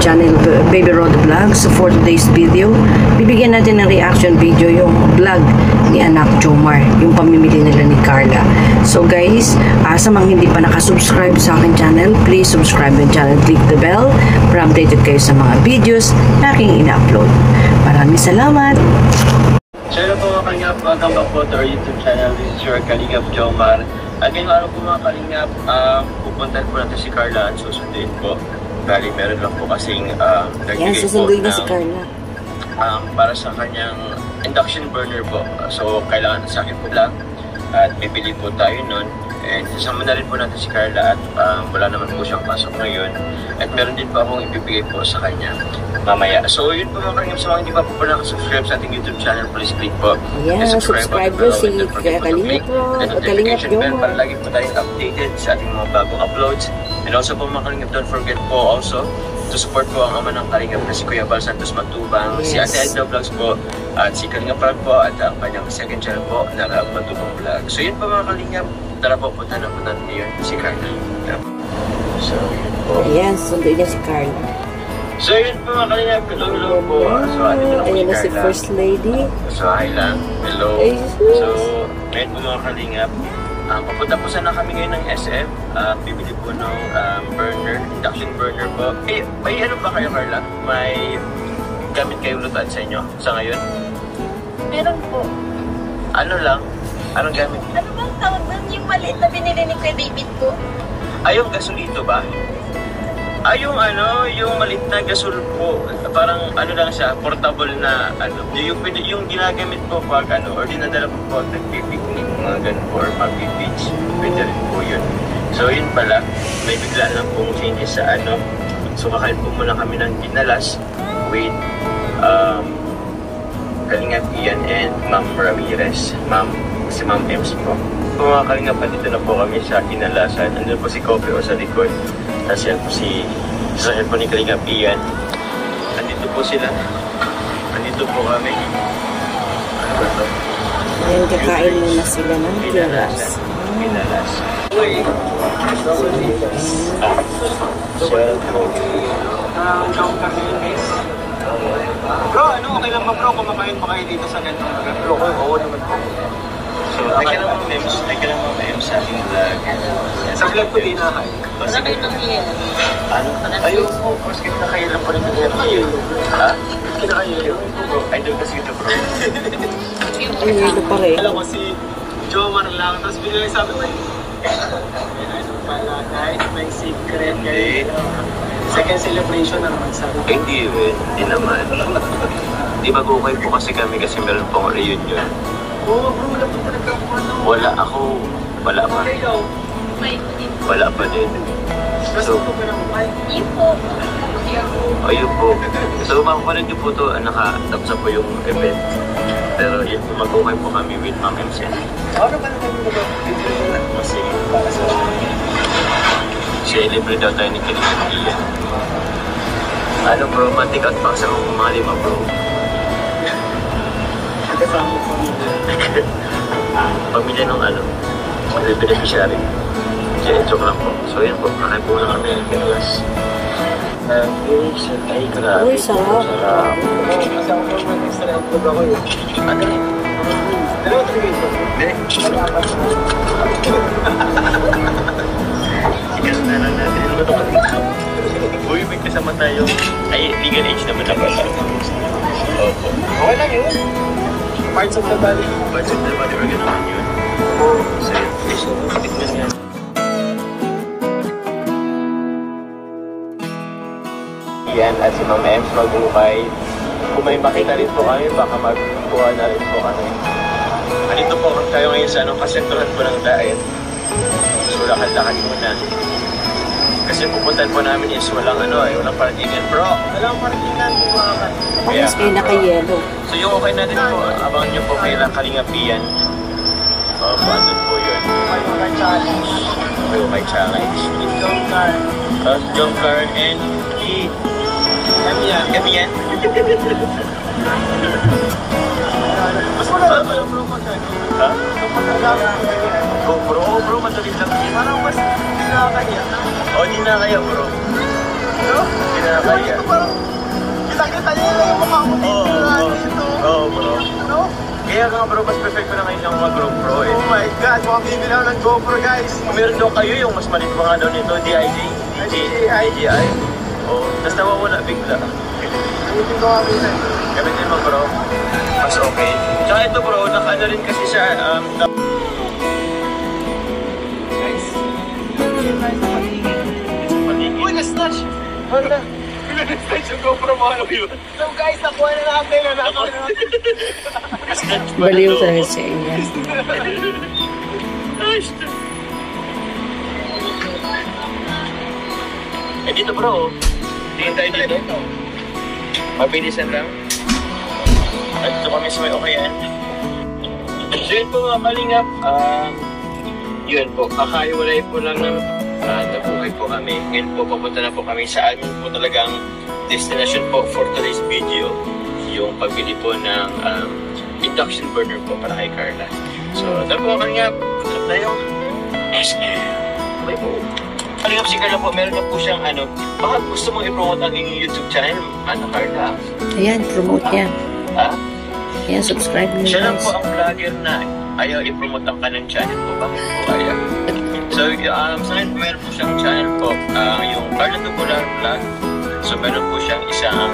channel Baby Rod Vlogs. So for today's video, bibigyan natin ng reaction video yung vlog ni anak Jomar, yung pamimili nila ni Carla. So guys, sa mga hindi pa nakasubscribe sa aking channel, please subscribe yung channel, click the bell para updated kayo sa mga videos na aking ina-upload. Maraming salamat! So hello po mga Kalingap, welcome back po to our YouTube channel. This is your Kalingap Jomar. At ngayong araw po mga Kalingap, pupuntahan po natin si Carla at susunduin po. Bali, meron lang po kasing nagbigay susunduin po na si Carla. Para sa kanyang induction burner po. So kailangan sa akin po lang at bibili po tayo nun. And kasama na rin po natin si Carla at wala naman po siyang pasok ngayon. At meron din po akong ibibigay po sa kanya mamaya. So yun po mga Kalingap, sa mga hindi pa po nakasubscribe sa ating YouTube channel, please click po. Subscriber si Kalingap Rod, Kalingap Jomar. Para lagi po tayong updated sa ating mga bagong uploads. And also po mga Kalingap, don't forget po also to support po ang ama ng Kalingap na si Kuya Val Santos Matubang, si Ate Edna Vlogs po, at si Kalingap Rod po, at ang kanyang second channel po na Matubang Vlog. So yun po mga Kalingap, tara po, punta na po natin yun si Carla. So yun po. Ayan, sunduin niya si Carla. So yun po mga Kalingap, hello po. So atin na po ayan na si First Lady. So hi lang, hello. So ngayon po mga Kalingap, papunta po sana kami ngayon ng SM. Bibili po ng burner, induction burner po. May ano ba kayo Carla? May gamit kayong lutaan sa inyo sa ngayon? Meron po. Ano lang? Anong gamit? Ano bang tawag doon? Yung maliit na binili ni Kuya David po? Ay, yung gasolito ba? Ay, yung ano, yung maliit na gasol po. Parang ano lang siya, portable na ano. Yung ginagamit po pag ano, or dinadala po pag nagpipiknik, mga ganun po, or mag-beach. Pwede rin po yun. So yun pala, may bigla lang pong changes sa ano. So kakain po muna kami ng ginalas with Kalingap Ian and Ma'am Ramirez. Si Ma'am Ems po. So mga Kalingap, dito na po kami sa kinalasan. Andun po si Coffee o sa likod. Tapos yan po si sasakyan po ni Kalingap Ian. Andito po sila. Andito po kami. Ano ba ito? Ayan, kakain muna sila ng ginalas. Ginalas. Uy! Siya po. Bro, ano? Okay lang ba bro? Kumakain pa kayo dito sa ganito? Bro, oo naman po. So, teka lang mga memes sa ating vlog. Sa vlog ko din na kayo. Marami nang yan. Ano? Ayun po, of course, kinakain lang po rin yung ha? Kinakain bro. I do kasi ito bro. Ay, ito pa rin. Alam ko si Jomar lang. Tapos bigla sabi ko, ano pala, guys, may secret kayo. Second celebration na naman sabi ko. Hindi naman. Di mag-okay po kasi kami kasi meron pong reunion. Oo bro, wala po talaga ako ano. Wala pa. Wala pa din. So, ko pa naman ay. Yun po. Ayun po. So, makapalit niyo po ito, nakatapsa po yung event. Pero yun po, mag-okay po kami with Ma'am MC. Ano ba naman yung mga Kasi, celebrate daw tayo ni Kalingap Ian. Ano bro, mantik out pa sa mga lima bro. kasama ko nila? Pamilya ng ano, beneficiary. Joke lang po. So yan po, kakain po lang kami ng kinalas. Ay, grabe. Uy, sarap. Sarap. Kasi ako po mag-extra vlog ako yun. Ano rin? Dalawa talaga ito. Hindi. Ikas na lang natin. Ano ba ito ka? Uy, may kasama tayo. Ay, legal age naman na pala. Opo. Okay lang yun. Parts of the body. Parts of the body organ naman yun. So yun. Fish na ito. Tikman nga. Yan, at si Ma'am Ems mag-ukay. Kung may makita rin po kami, baka magkuha na rin po kami. Andito po tayo ngayon sa kasentrohan po ng Daet. So lakad-lakad muna. Kasi pupuntahan po namin is walang walang parkingan. Bro, Walang parkingan po mga kan. Tapos kayo naka-yellow. so yung okay natin po, abangan nyo po kay Kalingap Ian. Andun po yun. May mga challenge. May okay challenge. Yung car. Tapos John Car and Kami yan. Kami yan. Mas wala na pala bro ko siya. Ha? Bro, Bro, madali lang. parang mas nakakaya. O, di na kaya bro. No? Kinakaya. Kita-kita niya lang yung mukha mo dito. Oo, bro. No? Kaya nga bro, mas perfect ko na ngayon lang mag-GoPro eh. Oh my God, mukhang bibili ako ng GoPro guys. Kung meron daw kayo yung mas maliit pa nga daw nito, DJI. Oh, tapos nawawala bigla. Gamitin ko kami na. Gamitin mo bro, mas okay. Tsaka ito bro, naka-ano rin kasi siya, Guys. paligid. Uy, na-snatch! Hala. Na-snatch yung GoPro mo, ano yun? So guys, nakuha na natin. Baliw talaga siya yan. Eh dito bro, tingin tayo dito. Mabilisan lang. At dito kami sa may okayan. So yun po mga kalingap, yun po, kakahiwalay po lang ng nabuhay po kami. Ngayon po, papunta na po kami sa amin po talagang destination po for today's video. Yung pagbili po ng induction burner po para kay Carla. So, ito po kalingap, sarap tayo. Bye po. Kalingap si Carla po, meron na po siyang baka gusto mong i-promote ang inyong YouTube channel, Carla? Ayan, promote yan. Ha? Ayan, subscribe nyo Siya lang guys. po ang vlogger na ayaw i-promote ang kanyang channel po. Bakit po ayaw? So, sa akin, meron po siyang channel po, yung Carla Tubular Vlog. So, meron po siyang isang,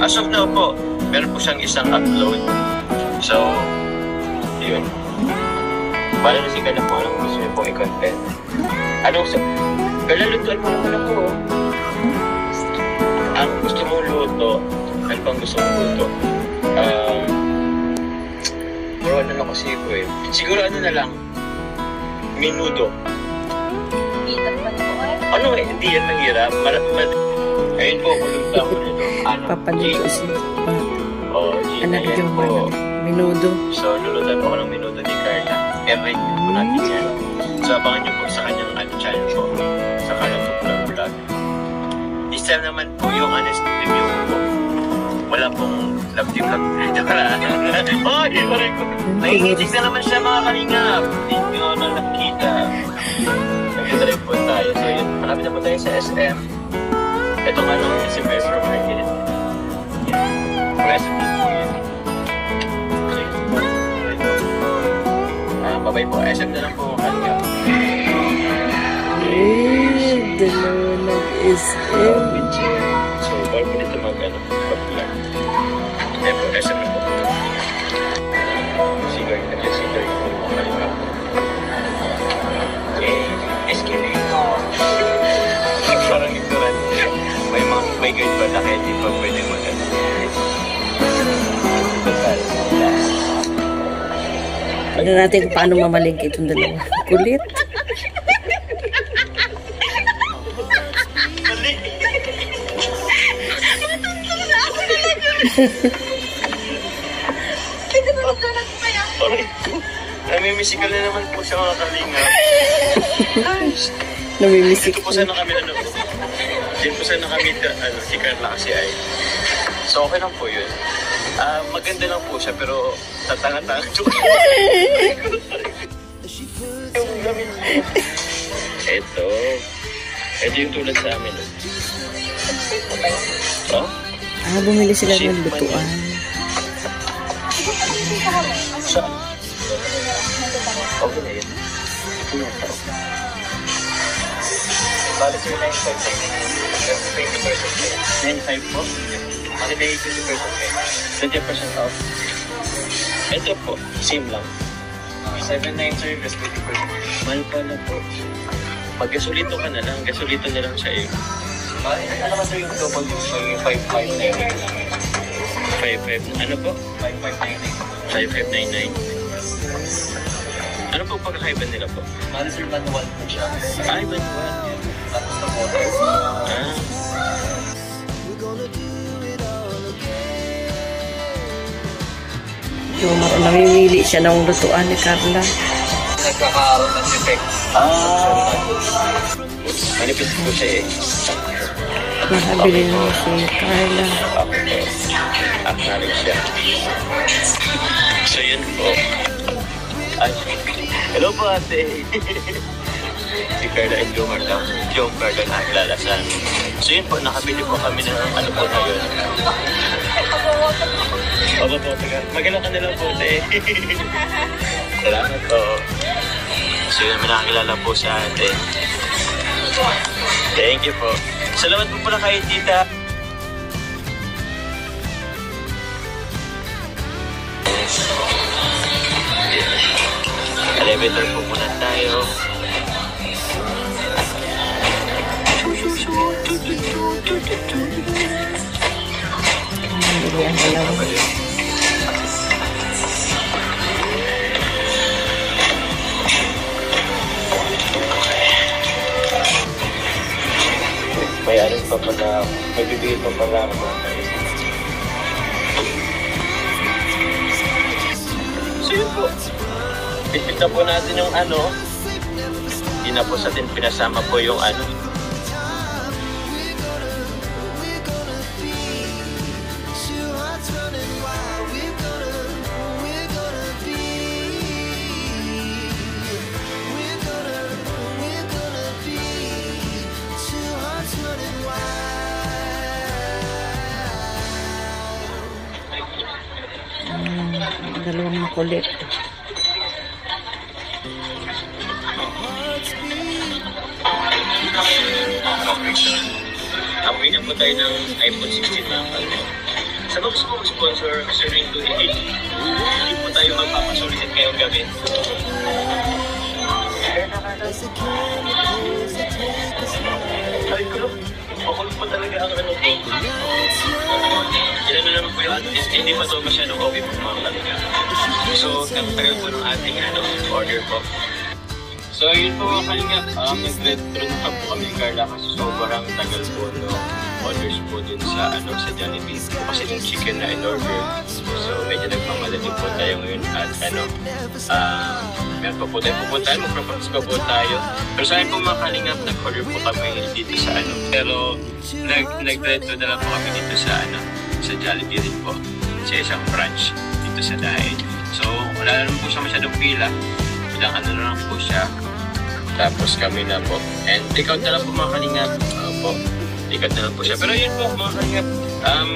as of now po, meron po siyang isang upload. So, yun. Bala na si Carla po, anong gusto niyo pong i-content? Carla, lutuan mo naman ako. Ang gusto mong luto, ano pang gusto mong luto? Bro, ano na kasi ko eh. Siguro ano na lang, menudo. Kita naman po ay. Ano eh, hindi yan mahirap. Ayun po, kulunta ko nito. Papaluto si Oh, anak ayan yung po. minudo. So, lulutan po ako ng menudo ni Carla. Every po natin yan. So, abangan niyo po sa kanyang channel po. Sa kanyang Tubular Vlog. This time naman po yung honest review po. Wala pong love team vlog. Oh, yun pa rin ko. Nangingitig na naman siya mga kalingap. Hindi ko na nakikita. Nag-drive po tayo. So yun, malapit na po tayo sa SM. Ito nga lang si Metro Market. Present po yun. So yun po. Babay po. SM na lang po mga kalingap. Dalawa nag-SM. So, bawal po dito mag-vlog. Kaya po, SM na po. Sigar, nag-sigar po mga kalingap. Escalator. Parang ignorant. May guide ba na kaya di pa pwede mag-ano? Total. Tignan natin kung paano mamalig itong dalawa. Kulit. Mali. Namimisikal na naman po siya mga kalingap. Namimisik. Dito po sana kami Dito po sana kami si Carla kasi ay. So okay lang po yun. Maganda lang po siya pero tatanga-tanga. Ito yung tulad sa amin. Oh? Bumili sila ng lutuan. Saan? Okay na yun. Ito yung tao. Bali sir, 95 po. Bali may 20% off. Ito po, same lang. 79 sir, plus 20%. Mahal pala po. Mag-gasolito ka na lang. Gasolito na lang siya eh. Bali, ano naman sir yung double yung 5599? 55, ano po? 5599. Ano po pagkakaiba nila po? Bali sir, manual po siya. Ay, manual. Tapos na motor. Yung namimili siya ng lutuan ni Carla. Nagkakaroon ng effect. Manipis po siya eh. Nakabili na si Carla. Okay. Acknowledge siya. So yun po. Ay, hello po ate. Si Carla and Jomar lang. Jom Carla na kilala sa So yun po, nakabili po kami ng ano po ngayon. Opo po, taga. Maganda ka nilang po, te. Salamat po. So yun, may nakakilala po sa atin. Thank you po. Salamat po pala kay tita. Elevator po muna tayo. Bili ang dalawa. May ano pa pala, may bibigay pa pala ako. So yun po. Pipit na po natin yung ano. Hindi na po sa atin pinasama po yung ano. Dalawang makulit. Amoy na po tayo ng iPhone 16 na ano. Sa gusto mo sponsor Sir Ringo, hindi po tayo magpapasulitin ngayong gabi. Ay ko, makulit po talaga ang ano po. Ilan na naman po yung ating, hindi pa ito masyadong okay po mga talaga. So, tagal po ng ating ano, order po. So, yun po mga kalingap, nag-retro na po kami Carla kasi sobrang tagal po no orders po dun sa ano sa Jollibee kasi yung chicken na in-order. So, medyo nagmamadali po tayo ngayon at ano, meron pa po tayo pupuntahan, magpapakas pa po tayo. Pero sa akin po mga kalingap, nag-order po kami dito sa ano, pero nag-retro na lang po kami dito sa ano, sa Jollibee rin po, sa isang branch dito sa Dae. So, wala naman po siya masyadong pila. Ilang ano na lang po siya. Tapos kami na po. And take out na lang po mga kalingap. Po. Take out na lang po siya. Pero yun po mga kalingap.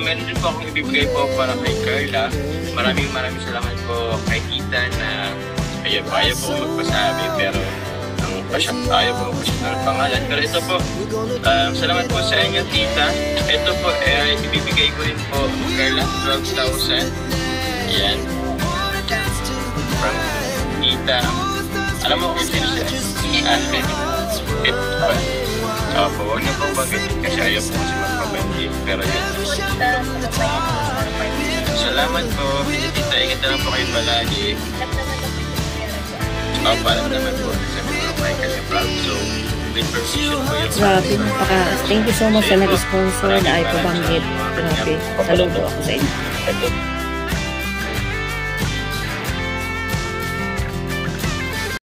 Meron din po akong ibibigay po para kay Carla. Maraming salamat po kay Tita na ayun po, ayaw po magpasabi. Pero ayaw po magpasabi ng pangalan. Pero ito po, salamat po sa inyo Tita. Ito po, ibibigay ko rin po Carla 12,000. Ayan. From Tita. Alam mo kung sino siya? Huwag na pong bagatin kasi ayaw po kasi magpabandi. Pero yun. Salamat po. Tita, ingat na lang po kayo palagi. Parang naman po. Sabi ko kayo kasi vlog. So, with permission po yun. Grabe, thank you so much sa nag-sponsor na ay pabanggit. Grabe, saludo ako sa inyo. Ito.